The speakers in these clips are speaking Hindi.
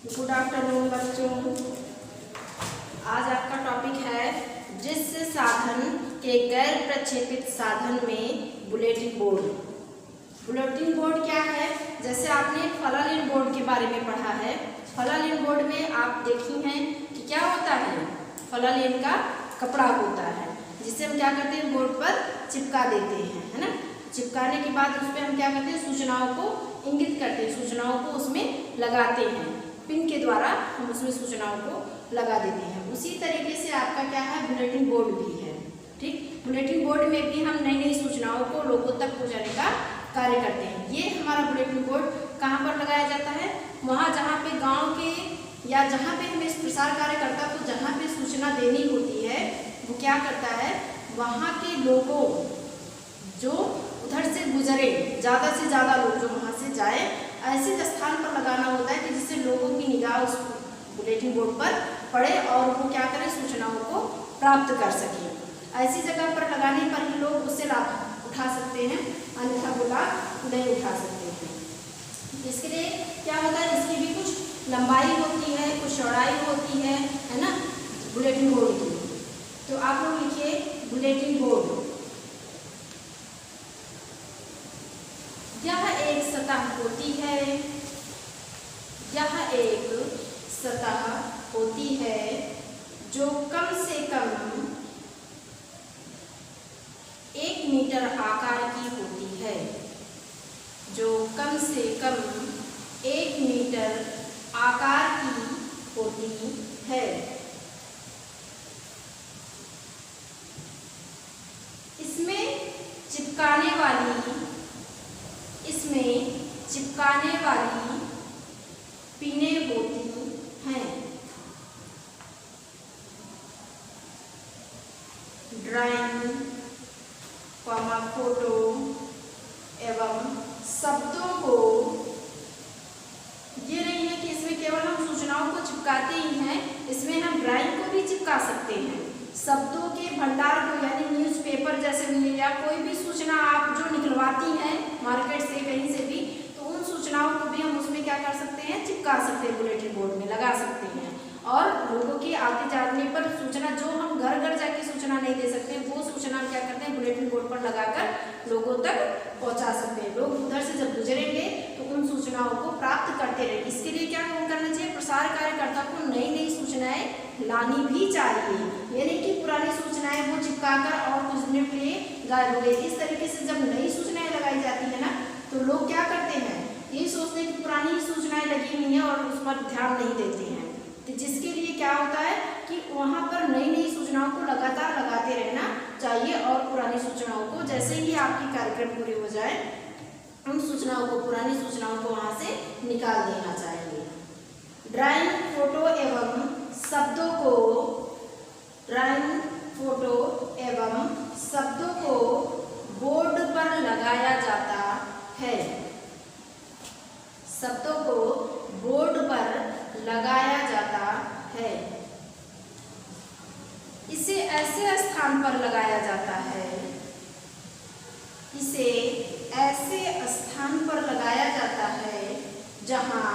गुड आफ्टरनून बच्चों। आज आपका टॉपिक है दृश्य साधन के गैर प्रक्षेपित साधन में बुलेटिन बोर्ड। बुलेटिन बोर्ड क्या है? जैसे आपने फलालीन बोर्ड के बारे में पढ़ा है। फलालीन बोर्ड में आप देखी हैं कि क्या होता है, फलालीन का कपड़ा होता है जिसे हम क्या करते हैं, बोर्ड पर चिपका देते हैं, है ना। चिपकाने के बाद उस पर हम क्या करते हैं, सूचनाओं को इंगित करते हैं, सूचनाओं को उसमें लगाते हैं। पिन के द्वारा हम उसमें सूचनाओं को लगा देते हैं। उसी तरीके से आपका क्या है, बुलेटिन बोर्ड भी है। ठीक, बुलेटिन बोर्ड में भी हम नई नई सूचनाओं को लोगों तक पहुंचाने का कार्य करते हैं। ये हमारा बुलेटिन बोर्ड कहाँ पर लगाया जाता है? वहाँ जहाँ पे गाँव के या जहाँ पे हमें प्रसार कार्यकर्ता को जहाँ पे सूचना देनी होती है, वो क्या करता है, वहाँ के लोगों जो उधर से गुजरे, ज़्यादा से ज़्यादा लोग जो वहाँ से जाए, ऐसे स्थान पर लगाना होता है कि जिससे लोगों की निगाह उस बुलेटिन बोर्ड पर पड़े और वो क्या करें, सूचनाओं को प्राप्त कर सकें। ऐसी जगह पर लगाने पर ही लोग उससे लाभ उठा सकते हैं, अन्यथा वो लाभ नहीं उठा सकते हैं। इसके लिए क्या होता है, इसकी भी कुछ लंबाई होती है, कुछ चौड़ाई होती है ना, बुलेटिन बोर्ड की। तो आप लोग लिखिए बुलेटिन बोर्ड। यह एक सतह होती है, यह एक सतह होती है जो कम से कम 1 मीटर आकार की होती है, जो कम से कम 1 मीटर आकार की होती है। इसमें चिपकाने वाली पिनें होती हैं। ड्राइंग, फोटो एवं शब्दों को, ये नहीं है कि इसमें केवल हम सूचनाओं को चिपकाते ही हैं, इसमें हम ड्राइंग को भी चिपका सकते हैं। शब्दों के भंडार को, यानी न्यूज़पेपर जैसे भी या कोई भी सूचना आप जो निकलवाती हैं मार्केट से कहीं से भी, तो उन सूचनाओं को भी हम उसमें क्या कर सकते हैं, चिपका सकते हैं, बुलेटिन बोर्ड में लगा सकते हैं। और लोगों के आते जाने पर सूचना, जो हम घर घर जाके सूचना नहीं दे सकते, वो सूचना हम क्या करते हैं, बुलेटिन बोर्ड पर लगाकर लोगों तक पहुंचा सकते हैं। लोग उधर से जब गुजरेंगे तो उन सूचनाओं को प्राप्त करते रहेंगे। इसके लिए क्या करना चाहिए, प्रसार कार्यकर्ता को नई नई सूचनाएं लानी भी चाहिए। ये नहीं कि पुरानी सूचनाएं वो चिपकाकर और कुछ दिनों के लिए गायब हो गई। इस तरीके से जब नई सूचनाएं लगाई जाती है ना, तो लोग क्या करते हैं, ये सोचते हैं कि पुरानी सूचनाएं लगी हुई हैं और उस पर ध्यान नहीं देते हैं। तो जिसके लिए क्या होता है कि वहाँ पर नई नई सूचनाओं को लगातार लगाते रहना चाहिए और पुरानी सूचनाओं को, जैसे ही आपकी कार्यक्रम पूरे हो जाए, उन सूचनाओं को, पुरानी सूचनाओं को वहाँ से निकाल देना चाहिए। ड्राइंग, फोटो एवं शब्दों को, ड्राइंग, फोटो एवं शब्दों को बोर्ड पर लगाया जाता है। शब्दों को बोर्ड पर लगाया जाता है। इसे ऐसे स्थान पर लगाया जाता है, इसे ऐसे स्थान पर लगाया जाता है जहां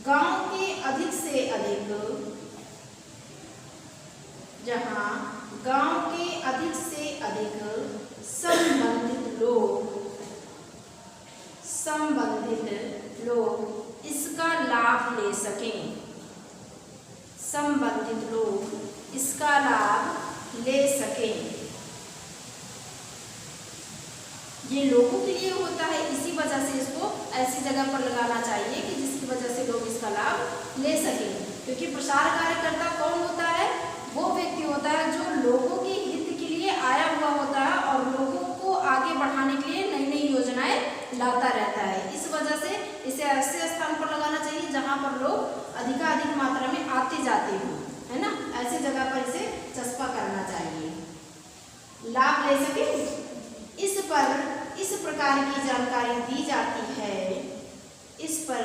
गांव के अधिक से अधिक, जहां गांव के अधिक से अधिक संबंधित लोग इसका लाभ ले सकें, संबंधित लोग इसका लाभ ले सकें। ये लोगों के लिए होता है, इसी वजह से इसको ऐसी जगह पर लगाना चाहिए कि जिसकी वजह से लोग इसका लाभ ले सकें। क्योंकि प्रसार कार्यकर्ता कौन होता है? वो व्यक्ति होता है जो लोगों के हित के लिए आया हुआ होता है और लोगों को आगे बढ़ाने के लिए नई नई योजनाएं लाता रहता है। इस वजह से इसे ऐसे स्थान पर लगाना चाहिए जहां पर लोग अधिकाधिक मात्रा में आते जाते हों, है ना। ऐसी जगह पर इसे चस्पा करना चाहिए, लाभ ले सके। इस पर इस प्रकार की जानकारी दी जाती है, इस पर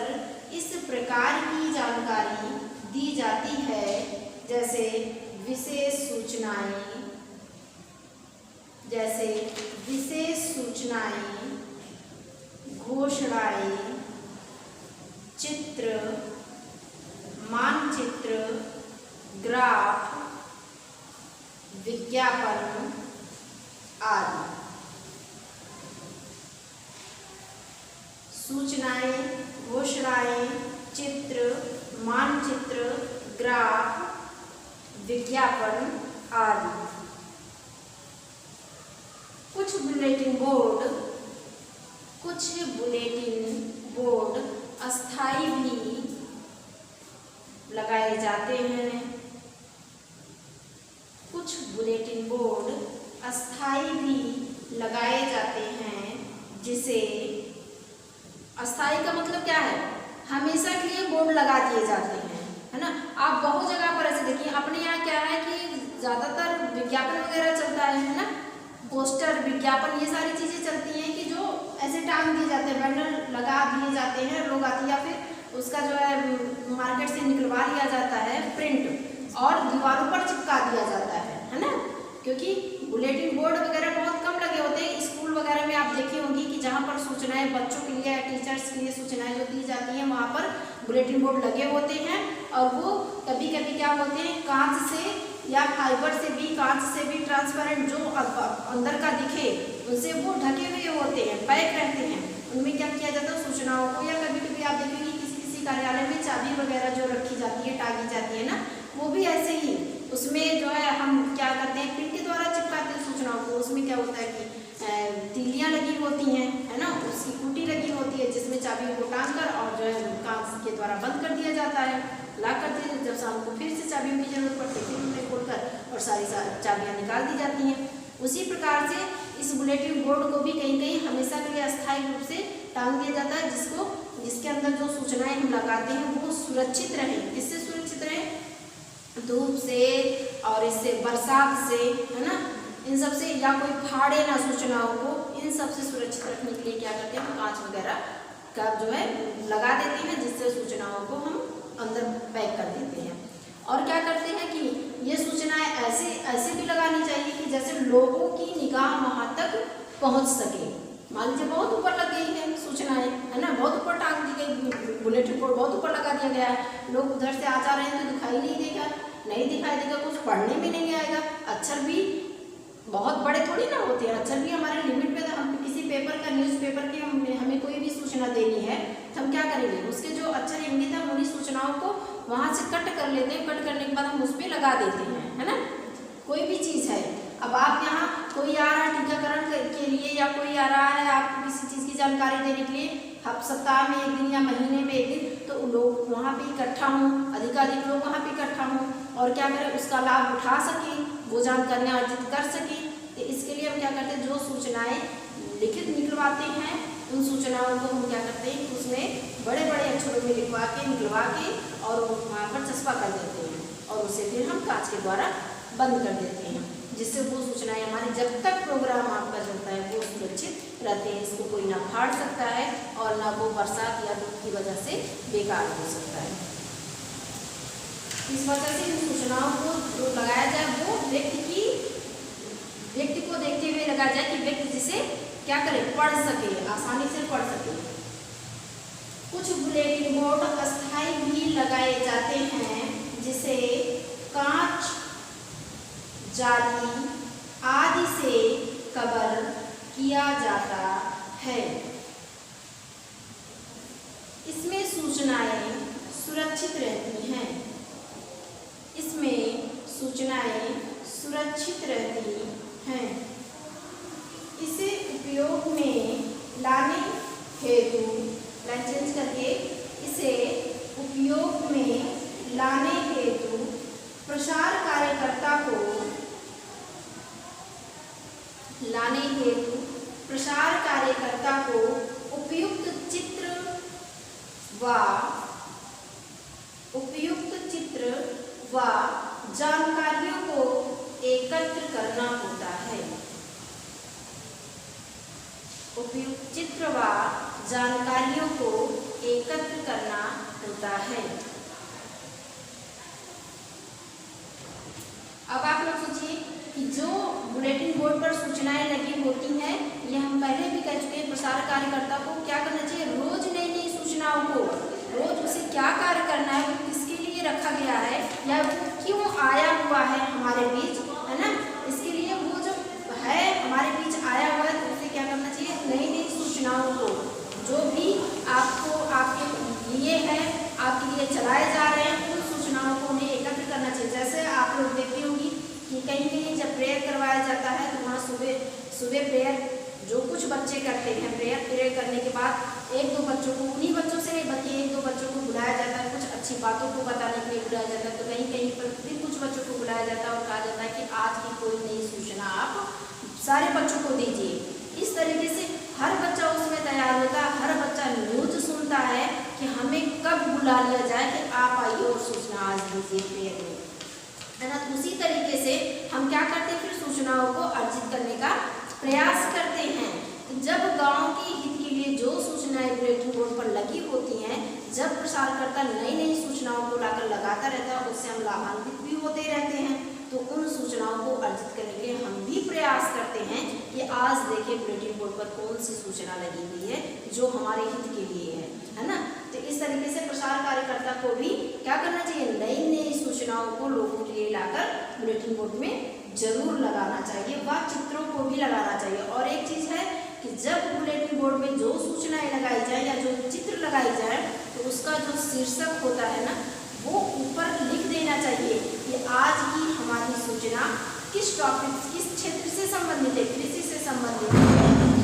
इस प्रकार की जानकारी दी जाती है, जैसे विशेष सूचनाएं, जैसे विशेष सूचनाएं, घोषणाएं, चित्र, मानचित्र, ग्राफ, विज्ञापन आदि। सूचनाएं, घोषणाएं, चित्र, मानचित्र, ग्राफ, विज्ञापन आदि। कुछ बुलेटिन बोर्ड अस्थायी भी लगाए जाते हैं। कुछ बुलेटिन बोर्ड अस्थायी भी लगाए जाते हैं, जिसे अस्थायी का मतलब क्या है, हमेशा के लिए बोर्ड लगा दिए जाते हैं, है ना। आप बहुत जगह पर ऐसे देखिए, अपने यहाँ क्या है कि ज़्यादातर विज्ञापन वगैरह चलता है ना, पोस्टर, विज्ञापन, ये सारी चीज़ें चलती हैं कि जो ऐसे टांग दिए जाते हैं, बैनर लगा दिए जाते हैं, लोग आते हैं, या फिर उसका जो है मार्केट से निकलवा लिया जाता है प्रिंट और दीवारों पर चिपका दिया जाता है ना। क्योंकि बुलेटिन बोर्ड वगैरह बहुत कम लगे होते हैं। स्कूल वगैरह में आप देखी होंगी कि जहाँ पर सूचनाएं बच्चों के लिए, टीचर्स के लिए सूचनाएं जो दी जाती हैं, वहाँ पर बुलेटिन बोर्ड लगे होते हैं। और वो कभी कभी क्या होते हैं, कांच से या फाइबर से भी, कांच से भी ट्रांसपेरेंट, जो अंदर का दिखे, उनसे वो ढके हुए होते हैं, पैक रहते हैं। उनमें क्या किया जाता है, सूचनाओं को, या कभी कभी आप देखेंगे किसी कार्यालय में चाबी वगैरह जो रखी जाती है, टांगी जाती है ना, वो भी ऐसे ही उसमें जो है हम क्या करते हैं, पिन के द्वारा चिपकाते हैं सूचनाओं को। उसमें क्या होता है कि तीलियां लगी होती हैं, है ना, उसकी कुटी लगी होती है, जिसमें चाबी को टांग कर और जो है कांच के द्वारा बंद कर दिया जाता है, लॉक कर दिया। जब शाम को फिर से चाबियों की जरूरत पड़ती है, फिर उन्हें खोलकर और सारी चाबियाँ निकाल दी जाती हैं। उसी प्रकार से इस बुलेटिन बोर्ड को भी कहीं कहीं हमेशा के लिए अस्थायी रूप से टांग दिया जाता है, जिसके अंदर जो सूचनाएं हम लगाते हैं वो सुरक्षित रहें। किससे सुरक्षित रहें, धूप से और इससे बरसात से, है ना, इन सब से, या कोई फाड़े ना सूचनाओं को, इन सब से सुरक्षित रखने के लिए क्या करते हैं, कांच वगैरह का जो है लगा देते हैं, जिससे सूचनाओं को हम अंदर पैक कर देते हैं। और क्या करते हैं कि ये सूचनाएं ऐसे भी लगानी चाहिए कि जैसे लोगों की निगाह वहाँ तक पहुँच सके। मान लीजिए बहुत ऊपर लग गई है सूचनाएं, है ना, बहुत ऊपर टांग दी गई, बुलेटिन बोर्ड बहुत ऊपर लगा दिया गया है, लोग उधर से आ जा रहे हैं तो दिखाई नहीं देगा, कुछ पढ़ने में नहीं आएगा। अक्षर भी बहुत बड़े थोड़ी ना होते हैं, अक्षर भी हमारे लिमिट में। हम किसी पेपर का, न्यूज़पेपर की हमें कोई भी सूचना देनी है तो हम क्या करेंगे, उसके जो अक्षर इंगित है उन्हीं सूचनाओं को वहाँ से कट कर लेते हैं, कट करने के बाद हम उस पर लगा देते हैं, है ना। कोई भी चीज़ है, अब आप यहाँ कोई आ रहा है टीकाकरण के लिए, या कोई आ रहा है आपको किसी चीज़ की जानकारी देने के लिए, आप सप्ताह में एक दिन या महीने में एक दिन, तो लोग वहाँ पे इकट्ठा हों, अधिकाधिक लोग वहाँ पे इकट्ठा हों और क्या करें, उसका लाभ उठा सकें, वो जानकारियाँ अर्जित कर सकें। तो इसके लिए हम क्या करते हैं, जो सूचनाएँ लिखित निकलवाते हैं, उन सूचनाओं को हम क्या करते हैं, उसमें बड़े बड़े अक्षरों में निकलवा के और वहाँ पर चस्पा कर देते हैं, और उसे फिर हम कांच के द्वारा बंद कर देते हैं, जिससे वो सूचनाएं हमारी जब तक प्रोग्राम आपका चलता है वो सुरक्षित रहते हैं। इसको कोई ना फाड़ सकता है और ना वो बरसात या धूप की वजह से बेकार हो सकता है। इस वजह से इन सूचनाओं को जो लगाया जाए वो व्यक्ति को देखते हुए लगाया जाए कि व्यक्ति जिसे क्या करे, पढ़ सके, आसानी से पढ़ सके। कुछ बुलेटिन बोर्ड अस्थायी भी लगाए जाते हैं, जिसे कांच, जाली आदि से कवर किया जाता है। इसमें सूचनाएं सुरक्षित रहती हैं। इसे उपयोग में लाने हेतु, लाइन चेंज करके, इसे उपयोग में लाने हेतु प्रसार कार्यकर्ता को उपयुक्त चित्र व जानकारियों को एकत्र करना होता है। उपयुक्त चित्र व जानकारियों को एकत्र करना होता है। अब आप लोग सोचिए कि जो बुलेटिन बोर्ड पर सूचनाएं लगी होती हैं, ये हम पहले भी कह चुके हैं, प्रसार कार्यकर्ता को क्या करना चाहिए, रोज नई नई सूचनाओं को रोज गया है या वो क्यों आया हुआ है हमारे बीच, है ना। इसके लिए वो जो है हमारे बीच आया हुआ है तो उसे क्या करना चाहिए, नई नई सूचनाओं को जो भी आपको आपके लिए है, आपके लिए चलाए जा रहे हैं, उन सूचनाओं को उन्हें एकत्र करना चाहिए। जैसे आप लोग देखती होंगी कि कहीं कहीं जब प्रेयर करवाया जाता है तो वहाँ सुबह प्रेयर जो कुछ बच्चे करते हैं, प्रेयर करने के बाद एक दो बच्चों को, उन्हीं बच्चों से बल्कि एक दो बच्चों को बुलाया जाता है, कुछ अच्छी बातों को बताने के लिए बुलाया जाता है। तो कहीं कहीं पर फिर कुछ बच्चों को बुलाया जाता है और कहा जाता है कि आज की कोई नई सूचना आप सारे बच्चों को दीजिए। इस तरीके से हर बच्चा उसमें तैयार होता है, हर बच्चा न्यूज सुनता है कि हमें कब बुला लिया जाए कि आप आइए और सूचना आज दीजिए प्रेयर में, है ना। तो उसी तरीके से हम क्या करते हैं, फिर सूचनाओं को अर्जित करने का प्रयास करते हैं। जब गांव के हित के लिए जो सूचनाएं बुलेटिन बोर्ड पर लगी होती हैं, जब प्रसारकर्ता नई नई सूचनाओं को लाकर लगाता रहता है, उससे हम लाभान्वित भी होते रहते हैं। तो उन सूचनाओं को अर्जित करने के लिए हम भी प्रयास करते हैं कि आज देखिए बुलेटिन बोर्ड पर कौन सी सूचना लगी हुई है जो हमारे हित के लिए है ना। तो इस तरीके से प्रसार कार्यकर्ता को भी क्या करना चाहिए, नई नई सूचनाओं को लोगों के लिए लाकर बुलेटिन बोर्ड में जरूर लगाना चाहिए, व चित्रों को भी लगाना चाहिए। और एक चीज है कि जब बुलेटिन बोर्ड में जो सूचनाएं लगाई जाए या जो चित्र लगाई जाए तो उसका जो शीर्षक होता है ना, वो ऊपर लिख देना चाहिए कि आज की हमारी सूचना किस टॉपिक, किस क्षेत्र से संबंधित है, कृषि से संबंधित है,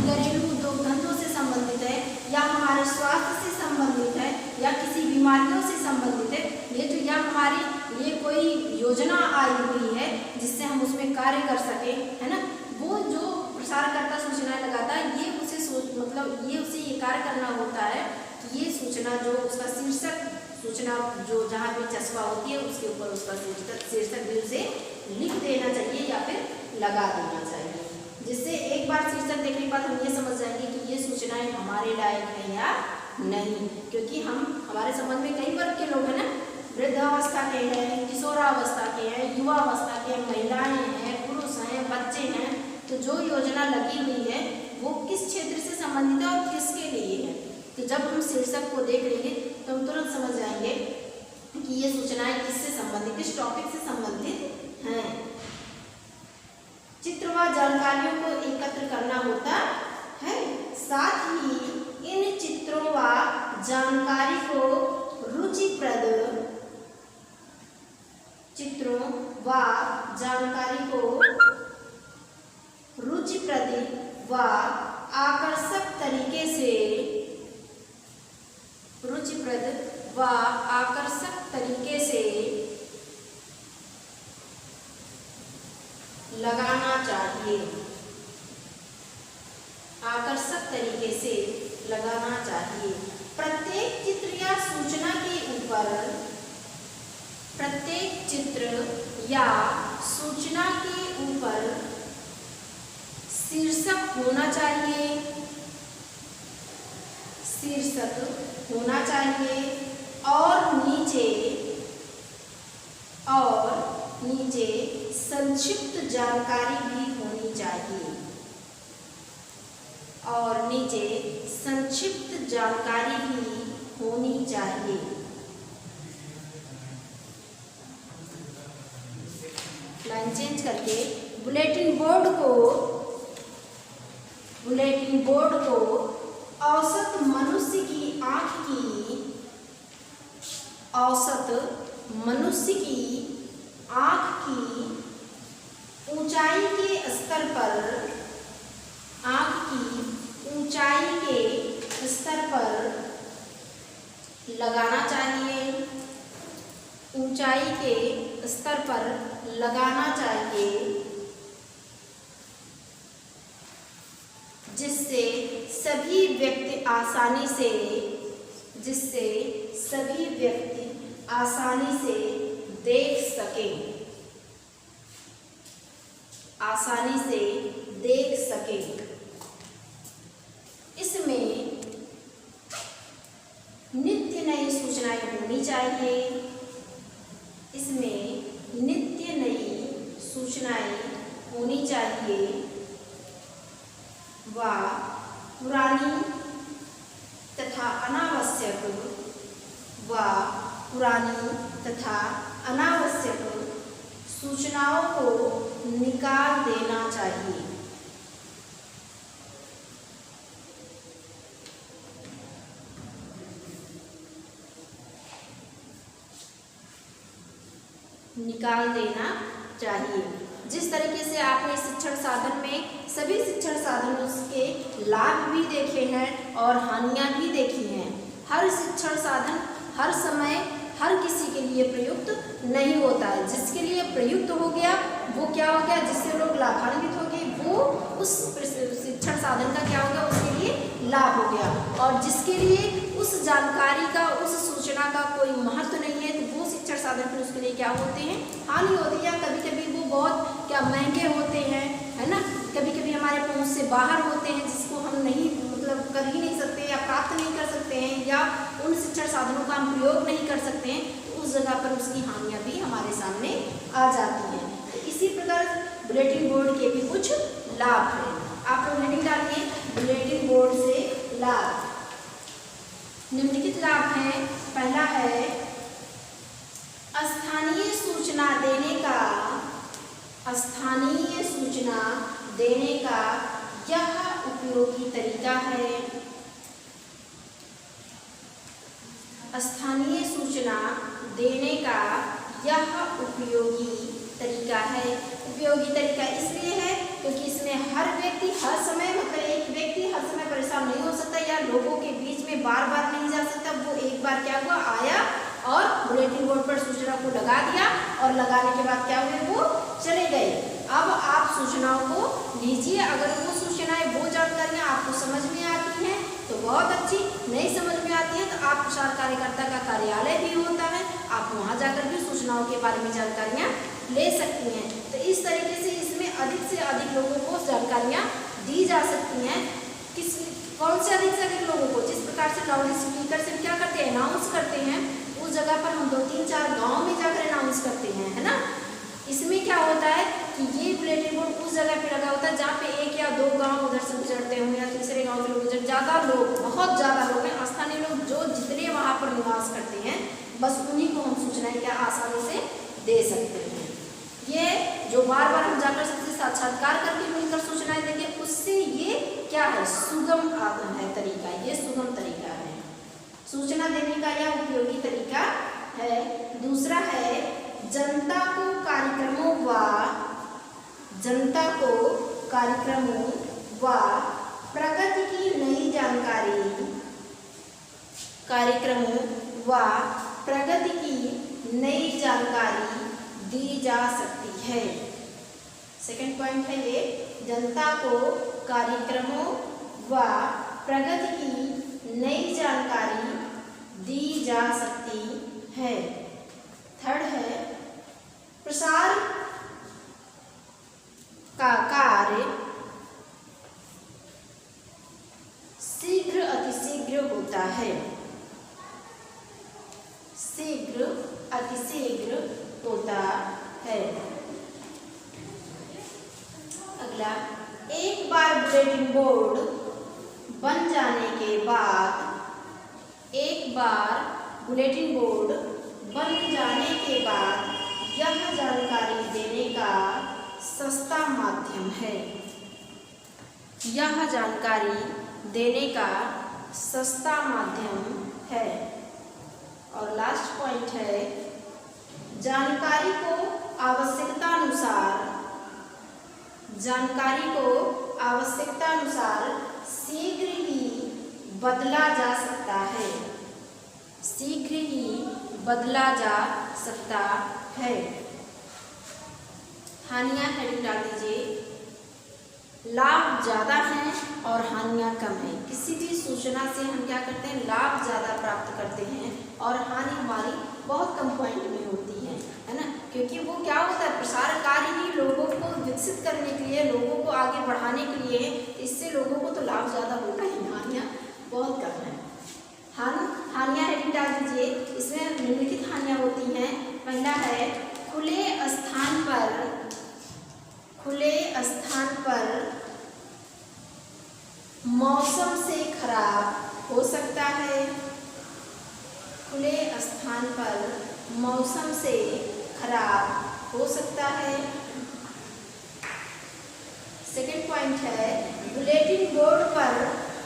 घरेलू उद्योग धंधों से संबंधित है, या हमारे स्वास्थ्य से संबंधित है, या किसी बीमारियों से संबंधित है, ये जो या हमारी ये कोई योजना आई हुई है जिससे हम उसमें कार्य कर सके, है ना। वो जो प्रसारकर्ता सूचनाएं लगाता है ये उसे मतलब ये उसे ये कार्य करना होता है कि ये सूचना जो उसका शीर्षक सूचना जो जहाँ भी चस्पा होती है उसके ऊपर उसका शीर्षक भी उसे लिख देना चाहिए या फिर लगा देना चाहिए, जिससे एक बार शीर्षक देखने के बाद हम ये समझ जाएंगे कि ये सूचनाएं हमारे लायक है या नहीं। क्योंकि हमारे संबंध में कई वर्ग के लोग हैं ना, वृद्धावस्था के हैं, किशोरावस्था के हैं, युवावस्था के, महिलाएं हैं, पुरुष हैं, बच्चे हैं। तो जो योजना लगी हुई है वो किस क्षेत्र से संबंधित है और किसके लिए है। तो जब हम शीर्षक को देख लेंगे तो हम तुरंत समझ जाएंगे कि ये सूचनाएं किससे संबंधित, किस टॉपिक से संबंधित हैं। चित्र व जानकारियों को एकत्र करना होता है, साथ ही इन चित्रों व जानकारी को रुचिप्रद चित्रों व जानकारी को रुचिप्रद व आकर्षक तरीके से लगाना चाहिए, आकर्षक तरीके से लगाना चाहिए। प्रत्येक चित्र या सूचना के ऊपर, प्रत्येक चित्र या सूचना के ऊपर शीर्षक होना चाहिए, शीर्षक होना चाहिए और नीचे संक्षिप्त जानकारी भी होनी चाहिए, और नीचे संक्षिप्त जानकारी भी होनी चाहिए। लाइन चेंज करके बुलेटिन बोर्ड को औसत मनुष्य की आँख की ऊंचाई के स्तर पर लगाना चाहिए, ऊंचाई के स्तर पर लगाना चाहिए, जिससे सभी व्यक्ति आसानी से देख सके। इसमें नित्य नई सूचनाएं होनी चाहिए, व पुरानी तथा तथा अनावश्यक सूचनाओं को निकाल देना चाहिए। निकाल देना चाहिए। जिस तरीके से आपने शिक्षण साधन में सभी शिक्षण साधनों के लाभ भी देखे हैं और हानियां भी देखी हैं। हर शिक्षण साधन हर समय हर किसी के लिए प्रयुक्त नहीं होता है। जिसके लिए प्रयुक्त हो गया वो क्या हो गया, जिससे लोग लाभान्वित हो गए, वो उस शिक्षण साधन का क्या हो गया, उसके लिए लाभ हो गया। और जिसके लिए उस जानकारी का, उस सूचना का कोई महत्व नहीं है, तो वो शिक्षण साधन फिर उसके लिए क्या होते हैं, हानि होती है। कभी कभी वो बहुत क्या महंगे होते हैं, है ना, कभी कभी हमारे पहुँच से बाहर होते हैं, जिसको हम नहीं मतलब कर ही नहीं सकते या प्राप्त नहीं कर सकते हैं, या उन शिक्षण साधनों का हम प्रयोग नहीं कर सकते हैं, तो उस जगह पर उसकी हानियाँ भी हमारे सामने आ जाती हैं। तो इसी प्रकार बुलेटिन बोर्ड के भी कुछ लाभ हैं। आप लोग हेडिंग डालिए, बुलेटिन बोर्ड से लाभ। निम्नलिखित लाभ हैं। पहला है स्थानीय सूचना देने का, स्थानीय सूचना देने का यह उपयोगी तरीका है। स्थानीय सूचना देने का यह उपयोगी तरीका है। उपयोगी तरीका इसलिए है क्योंकि इसमें हर व्यक्ति हर समय, मतलब एक व्यक्ति हर समय परेशान नहीं हो सकता या लोगों के बीच में बार बार नहीं जा सकता। वो एक बार क्या हुआ, आया और बुलेटिन बोर्ड पर सूचना को लगा दिया और लगाने के बाद क्या हुए, वो चले गए। अब आप सूचनाओं को लीजिए। अगर वो सूचनाएं, वो जानकारियाँ आपको समझ में आती हैं तो बहुत अच्छी, नहीं समझ में आती है तो आप प्रसार कार्यकर्ता का कार्यालय भी होता है, आप वहाँ जाकर भी सूचनाओं के बारे में जानकारियाँ ले सकती हैं। तो इस तरीके से इसमें अधिक से अधिक लोगों को जानकारियाँ दी जा सकती हैं। कौन से अधिक लोगों को, जिस प्रकार से लाउड स्पीकर से क्या करते हैं, अनाउंस करते हैं, उस जगह पर हम 2-3-4 गाँव में जाकर अनाउंस करते हैं, है ना। इसमें क्या होता है कि ये बुलेटिन बोर्ड उस जगह पे लगा होता है जहाँ पे 1 या 2 गांव उधर से गुजरते हों या तीसरे गांव के लोग गुजर, ज़्यादा लोग, बहुत ज़्यादा लोग हैं, स्थानीय लोग जो जितने वहाँ पर निवास करते हैं, बस उन्हीं को हम सूचनाएं क्या आसानी से दे सकते हैं। ये जो बार बार हम जाकर सबसे साक्षात्कार करके मिलकर सूचनाएं देंगे, उससे ये क्या है, सुगम है तरीका, ये सुगम तरीका है सूचना देने का, यह उपयोगी तरीका है। दूसरा है जनता को कार्यक्रमों व प्रगति की नई जानकारी, कार्यक्रमों व प्रगति की नई जानकारी दी जा सकती है। सेकंड पॉइंट है ये, जनता को कार्यक्रमों व प्रगति की नई जानकारी दी जा सकती है। थर्ड है प्रसार का कार्य शीघ्र अतिशीघ्र होता है। शीघ्र अतिशीघ्र होता है। अगला, एक बार बुलेटिन बोर्ड बन जाने के बाद, एक बार बुलेटिन बोर्ड बन जाने के बाद यह जानकारी देने का सस्ता माध्यम है। यह जानकारी देने का सस्ता माध्यम है। और लास्ट पॉइंट है, जानकारी को आवश्यकतानुसार शीघ्र ही बदला जा सकता है। शीघ्र ही बदला जा सकता है। हानियाँ हेडिंग डाल दीजिए। लाभ ज़्यादा हैं और हानियाँ कम हैं। किसी भी सूचना से हम क्या करते हैं, लाभ ज़्यादा प्राप्त करते हैं और हानि हमारी बहुत कम पॉइंट में होती है ना। क्योंकि वो क्या होता है, प्रसार कार्य ही लोगों को विकसित करने के लिए, लोगों को आगे बढ़ाने के लिए, इससे लोगों को तो लाभ ज़्यादा होता ही, हानियाँ बहुत कम है। हानियाँ हेडिंग डाल दीजिए। इसमें निम्नलिखित हानियाँ होती हैं। पहला है खुले स्थान पर मौसम से खराब हो सकता है। खुले स्थान पर मौसम से खराब हो सकता है। सेकंड पॉइंट है बुलेटिन बोर्ड पर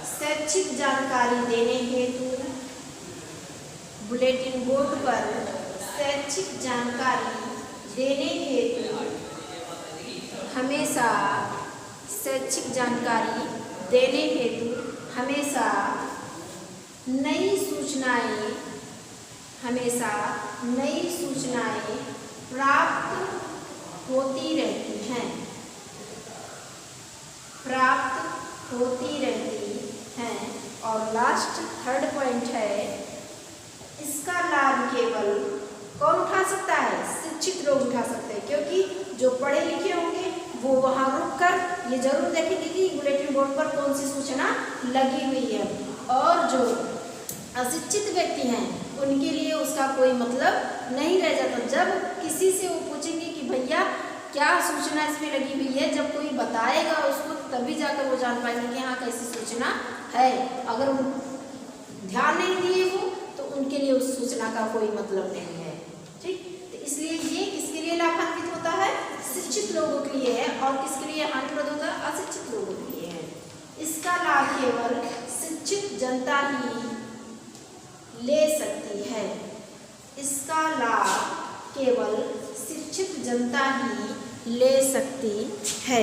शैक्षिक जानकारी देने हेतु, बुलेटिन बोर्ड पर शैक्षिक जानकारी देने हेतु हमेशा शैक्षिक जानकारी देने हेतु हमेशा नई सूचनाएं प्राप्त होती रहती हैं। और लास्ट थर्ड पॉइंट है इसका लाभ केवल कौन उठा सकता है? शिक्षित लोग उठा सकते हैं, क्योंकि जो पढ़े लिखे होंगे वो वहाँ रुक कर ये जरूर देखेंगे कि बुलेटिन बोर्ड पर कौन सी सूचना लगी हुई है। और जो अशिक्षित व्यक्ति हैं उनके लिए उसका कोई मतलब नहीं रह जाता। जब किसी से वो पूछेंगे कि भैया क्या सूचना इसमें लगी हुई है, जब कोई बताएगा उसको तभी जाकर वो जान पाएंगे कि हाँ कैसी सूचना है। अगर वो ध्यान नहीं दिए वो तो उनके लिए उस सूचना का कोई मतलब नहीं है। ठीक, तो इसलिए ये किसके लिए लाभान्वित होता है? शिक्षित लोगों के लिए है। और किसके लिए हानिप्रद होता है? अशिक्षित लोगों के लिए है। इसका लाभ केवल शिक्षित जनता ही ले सकती है। इसका लाभ केवल शिक्षित जनता ही ले सकती है।